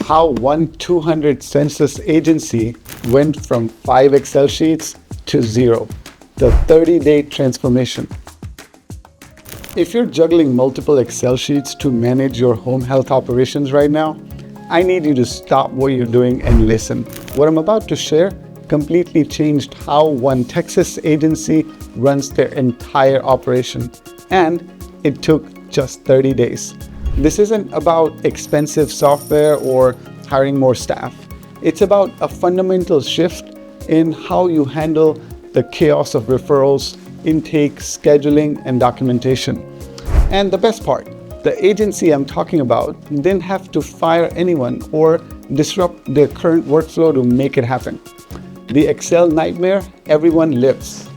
how one 200 census agency went from 5 Excel sheets to 0. The 30-day transformation. If you're juggling multiple Excel sheets to manage your home health operations right now, I need you to stop what you're doing and listen. What I'm about to share completely changed how one Texas agency runs their entire operation, and it took just 30 days. This isn't about expensive software or hiring more staff. It's about a fundamental shift in how you handle the chaos of referrals, intake, scheduling, and documentation. And the best part, the agency I'm talking about didn't have to fire anyone or disrupt their current workflow to make it happen. The Excel nightmare everyone lives.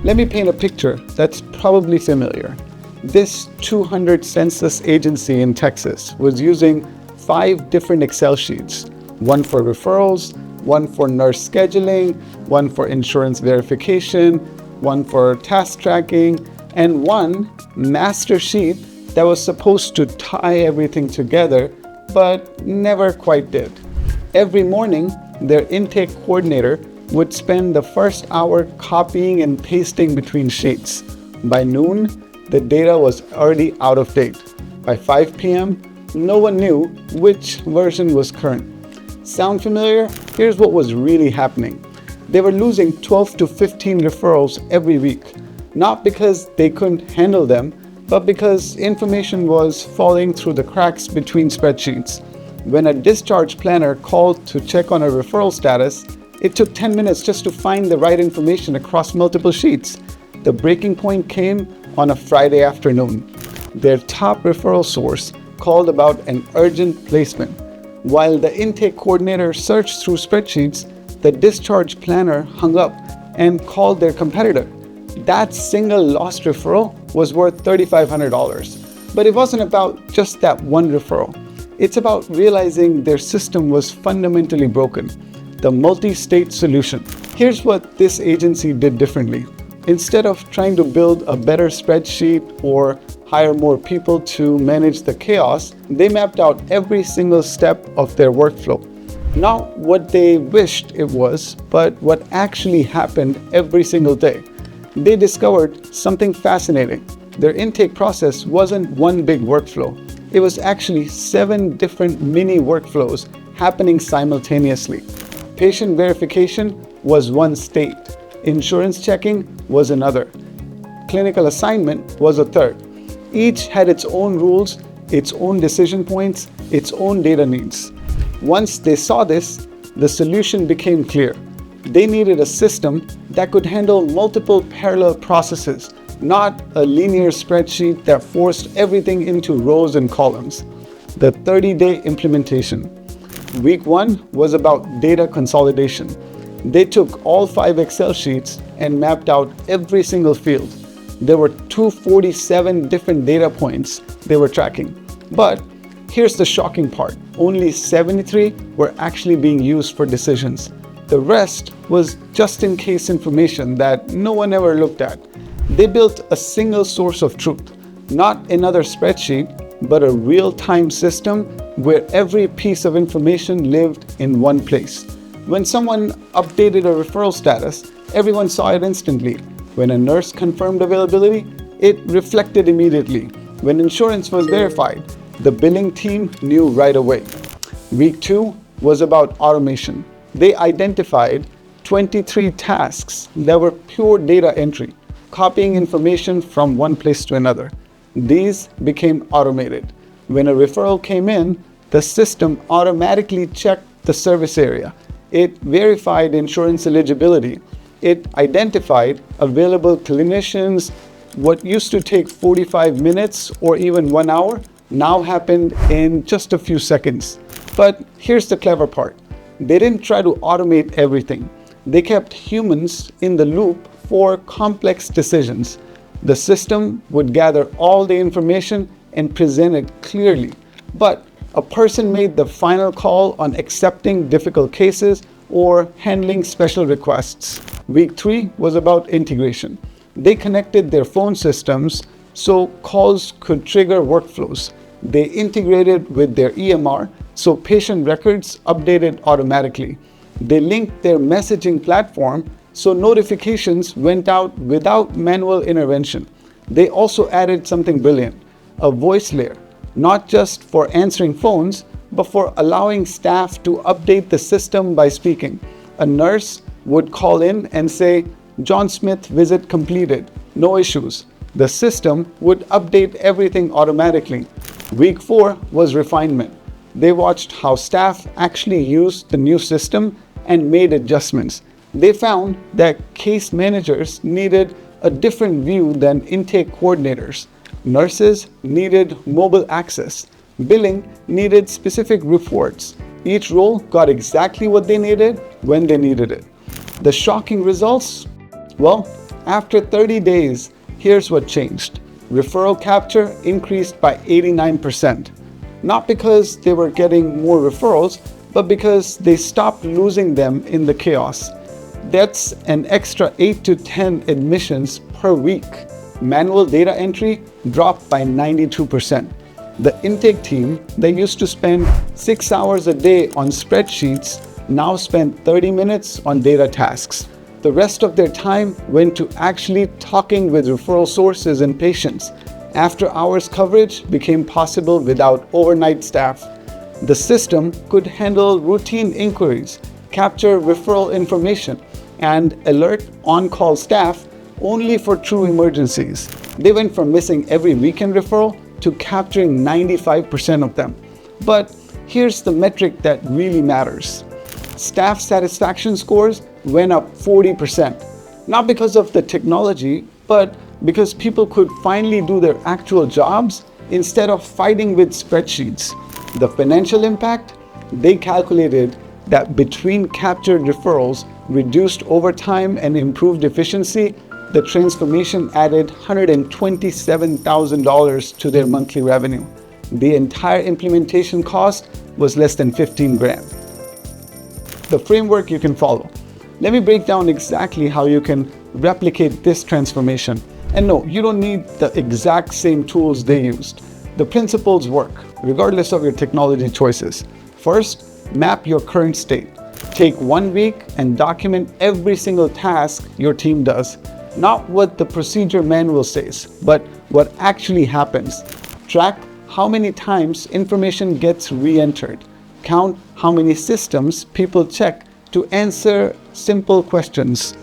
Let me paint a picture that's probably familiar. This 200 census agency in Texas was using 5 different Excel sheets, one for referrals, one for nurse scheduling, one for insurance verification, one for task tracking, and one master sheet that was supposed to tie everything together, but never quite did. Every morning, their intake coordinator would spend the first hour copying and pasting between sheets. By noon, the data was already out of date. By 5 p.m., no one knew which version was current. Sound familiar? Here's what was really happening. They were losing 12 to 15 referrals every week, not because they couldn't handle them, but because information was falling through the cracks between spreadsheets. When a discharge planner called to check on a referral status, it took 10 minutes just to find the right information across multiple sheets. The breaking point came on a Friday afternoon. Their top referral source called about an urgent placement. While the intake coordinator searched through spreadsheets, the discharge planner hung up and called their competitor. That single lost referral was worth $3,500. But it wasn't about just that one referral. It's about realizing their system was fundamentally broken. The multi-state solution. Here's what this agency did differently. Instead of trying to build a better spreadsheet or hire more people to manage the chaos, they mapped out every single step of their workflow. Not what they wished it was, but what actually happened every single day. They discovered something fascinating. Their intake process wasn't one big workflow. It was actually 7 different mini workflows happening simultaneously. Patient verification was one state. Insurance checking was another. Clinical assignment was a third. Each had its own rules, its own decision points, its own data needs. Once they saw this, the solution became clear. They needed a system that could handle multiple parallel processes, not a linear spreadsheet that forced everything into rows and columns. The 30-day implementation. Week 1 was about data consolidation. They took all 5 Excel sheets and mapped out every single field. There were 247 different data points they were tracking. But here's the shocking part. Only 73 were actually being used for decisions. The rest was just-in-case information that no one ever looked at. They built a single source of truth, not another spreadsheet, but a real-time system where every piece of information lived in one place. When someone updated a referral status, everyone saw it instantly. When a nurse confirmed availability, it reflected immediately. When insurance was verified, the billing team knew right away. Week 2 was about automation. They identified 23 tasks that were pure data entry, copying information from one place to another. These became automated. When a referral came in, the system automatically checked the service area. It verified insurance eligibility. It identified available clinicians. What used to take 45 minutes or even 1 hour now happened in just a few seconds. But here's the clever part. They didn't try to automate everything. They kept humans in the loop for complex decisions. The system would gather all the information and present it clearly. But a person made the final call on accepting difficult cases or handling special requests. Week 3 was about integration. They connected their phone systems so calls could trigger workflows. They integrated with their EMR so patient records updated automatically. They linked their messaging platform so notifications went out without manual intervention. They also added something brilliant, a voice layer, not just for answering phones, but for allowing staff to update the system by speaking. A nurse would call in and say, "John Smith visit completed, no issues." The system would update everything automatically. Week 4 was refinement. They watched how staff actually used the new system and made adjustments. They found that case managers needed a different view than intake coordinators. Nurses needed mobile access. Billing needed specific reports. Each role got exactly what they needed when they needed it. The shocking results? Well, after 30 days, here's what changed. Referral capture increased by 89%. Not because they were getting more referrals, but because they stopped losing them in the chaos. That's an extra 8 to 10 admissions per week. Manual data entry dropped by 92%. The intake team that used to spend 6 hours a day on spreadsheets now spend 30 minutes on data tasks. The rest of their time went to actually talking with referral sources and patients. After hours coverage became possible without overnight staff. The system could handle routine inquiries, capture referral information, and alert on-call staff only for true emergencies. They went from missing every weekend referral to capturing 95% of them. But here's the metric that really matters. Staff satisfaction scores went up 40%. Not because of the technology, but because people could finally do their actual jobs instead of fighting with spreadsheets. The financial impact? They calculated that between captured referrals, reduced overtime, and improved efficiency, the transformation added $127,000 to their monthly revenue. The entire implementation cost was less than 15 grand. The framework you can follow. Let me break down exactly how you can replicate this transformation. And no, you don't need the exact same tools they used. The principles work, regardless of your technology choices. First, map your current state. Take 1 week and document every single task your team does. Not what the procedure manual says, but what actually happens. Track how many times information gets re-entered. Count how many systems people check to answer simple questions.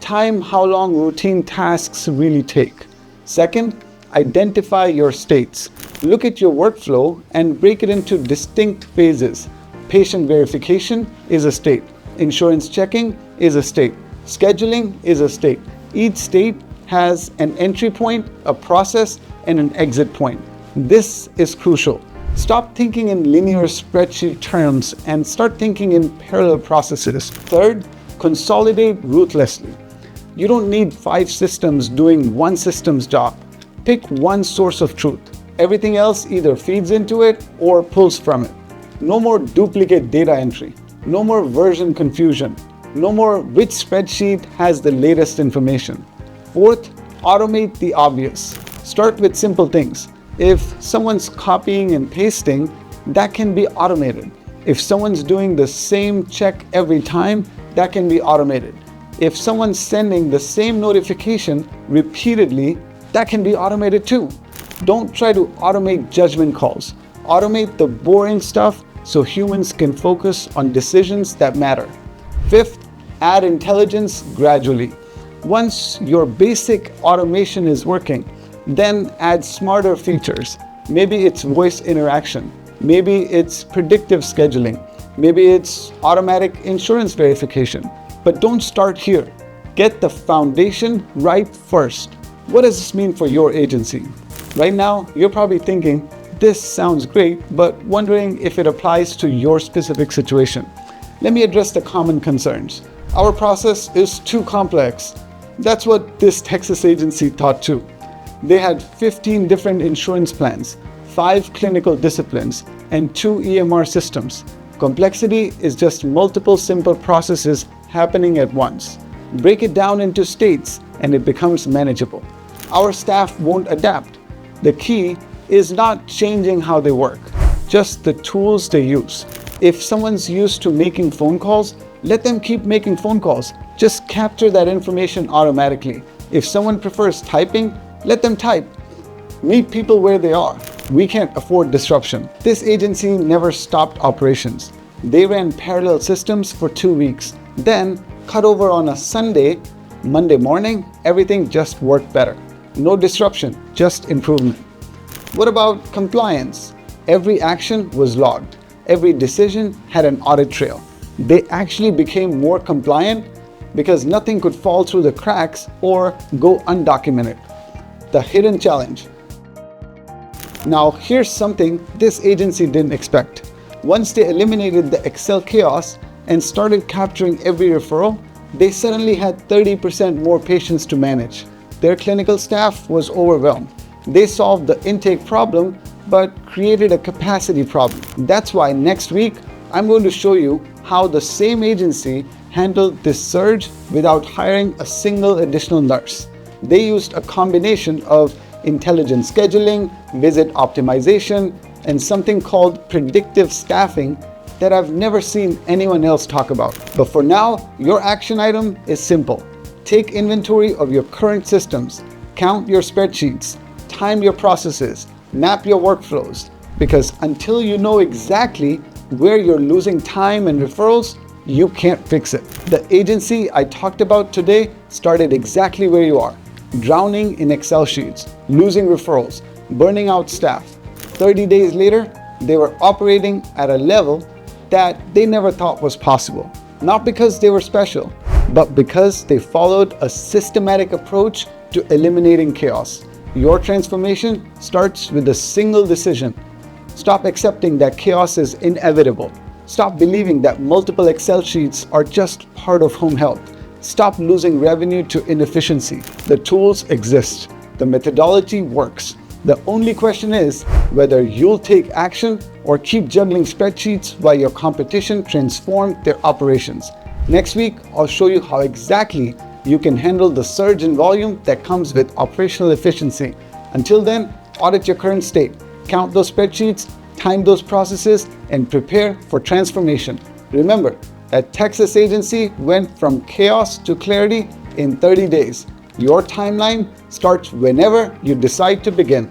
Time how long routine tasks really take. Second, identify your states. Look at your workflow and break it into distinct phases. Patient verification is a state. Insurance checking is a state. Scheduling is a state. Each state has an entry point, a process, and an exit point. This is crucial. Stop thinking in linear spreadsheet terms and start thinking in parallel processes. Third, consolidate ruthlessly. You don't need 5 systems doing one system's job. Pick one source of truth. Everything else either feeds into it or pulls from it. No more duplicate data entry. No more version confusion. No more which spreadsheet has the latest information. Fourth, automate the obvious. Start with simple things. If someone's copying and pasting, that can be automated. If someone's doing the same check every time, that can be automated. If someone's sending the same notification repeatedly, that can be automated too. Don't try to automate judgment calls. Automate the boring stuff so humans can focus on decisions that matter. Fifth, add intelligence gradually. Once your basic automation is working, then add smarter features. Maybe it's voice interaction. Maybe it's predictive scheduling. Maybe it's automatic insurance verification. But don't start here. Get the foundation right first. What does this mean for your agency? Right now, you're probably thinking, this sounds great, but wondering if it applies to your specific situation. Let me address the common concerns. Our process is too complex. That's what this Texas agency thought too. They had 15 different insurance plans, 5 clinical disciplines, and 2 EMR systems. Complexity is just multiple simple processes happening at once. Break it down into states and it becomes manageable. Our staff won't adapt. The key is not changing how they work. just the tools they use. If someone's used to making phone calls, let them keep making phone calls. Just capture that information automatically. If someone prefers typing, let them type. Meet people where they are. We can't afford disruption. This agency never stopped operations. They ran parallel systems for 2 weeks. Then, cut over on a Sunday, Monday morning, everything just worked better. No disruption, just improvement. What about compliance? Every action was logged. Every decision had an audit trail. They actually became more compliant because nothing could fall through the cracks or go undocumented. The hidden challenge. Now, here's something this agency didn't expect. Once they eliminated the Excel chaos and started capturing every referral, they suddenly had 30% more patients to manage. Their clinical staff was overwhelmed. They solved the intake problem, but created a capacity problem. That's why next week, I'm going to show you how the same agency handled this surge without hiring a single additional nurse. They used a combination of intelligent scheduling, visit optimization, and something called predictive staffing that I've never seen anyone else talk about. But for now, your action item is simple. Take inventory of your current systems, count your spreadsheets, time your processes, map your workflows, because until you know exactly where you're losing time and referrals, you can't fix it. The agency I talked about today started exactly where you are, drowning in Excel sheets, losing referrals, burning out staff. 30 days later, they were operating at a level that they never thought was possible. Not because they were special, but because they followed a systematic approach to eliminating chaos. Your transformation starts with a single decision. Stop accepting that chaos is inevitable. Stop believing that multiple Excel sheets are just part of home health. Stop losing revenue to inefficiency. The tools exist. The methodology works. The only question is whether you'll take action or keep juggling spreadsheets while your competition transforms their operations. Next week, I'll show you how exactly you can handle the surge in volume that comes with operational efficiency. Until then, audit your current state, count those spreadsheets, time those processes, and prepare for transformation. Remember, that Texas agency went from chaos to clarity in 30 days. Your timeline starts whenever you decide to begin.